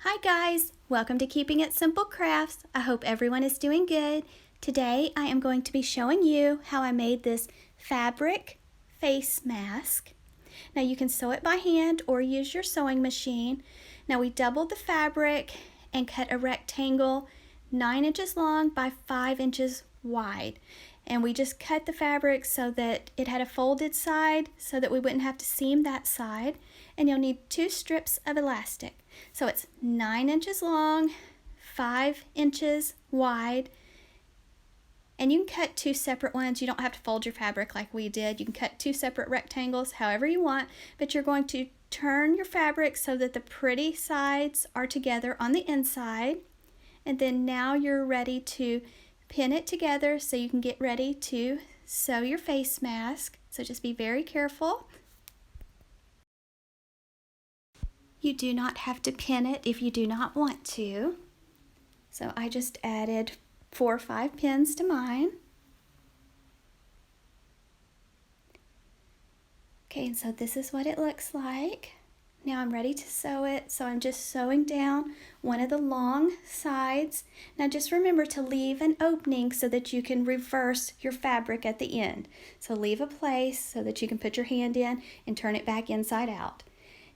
Hi guys, welcome to Keeping It Simple Crafts. I hope everyone is doing good. Today I am going to be showing you how I made this fabric face mask. Now you can sew it by hand or use your sewing machine. Now we doubled the fabric and cut a rectangle 9 inches long by 5 inches wide. And we just cut the fabric so that it had a folded side so that we wouldn't have to seam that side. And you'll need 2 strips of elastic. So it's 9 inches long, 5 inches wide, and you can cut 2 separate ones. You don't have to fold your fabric like we did. You can cut 2 separate rectangles however you want, but you're going to turn your fabric so that the pretty sides are together on the inside. And then now you're ready to pin it together so you can get ready to sew your face mask. So just be very careful. You do not have to pin it if you do not want to. So I just added 4 or 5 pins to mine. Okay, and so this is what it looks like. Now I'm ready to sew it, so I'm just sewing down one of the long sides. Now just remember to leave an opening so that you can reverse your fabric at the end. So leave a place so that you can put your hand in and turn it back inside out.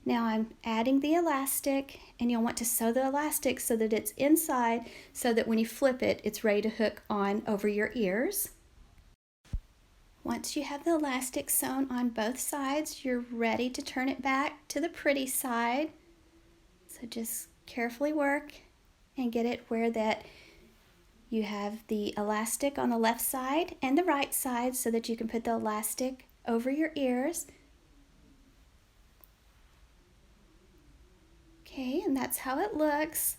Now I'm adding the elastic, and you'll want to sew the elastic so that it's inside so that when you flip it, it's ready to hook on over your ears. Once you have the elastic sewn on both sides, you're ready to turn it back to the pretty side. So just carefully work and get it where that you have the elastic on the left side and the right side so that you can put the elastic over your ears. Okay, and that's how it looks.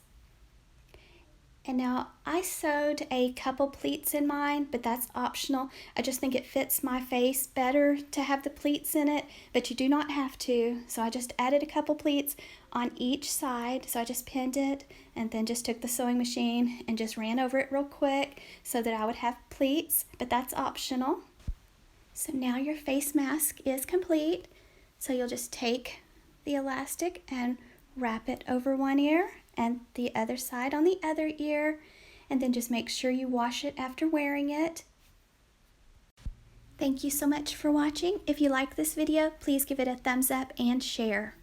And now I sewed a couple pleats in mine, but that's optional. I just think it fits my face better to have the pleats in it, but you do not have to. So I just added a couple pleats on each side. So I just pinned it and then just took the sewing machine and just ran over it real quick so that I would have pleats, but that's optional. So now your face mask is complete. So you'll just take the elastic and wrap it over one ear and the other side on the other ear, and then just make sure you wash it after wearing it. Thank you so much for watching. If you like this video, please give it a thumbs up and share.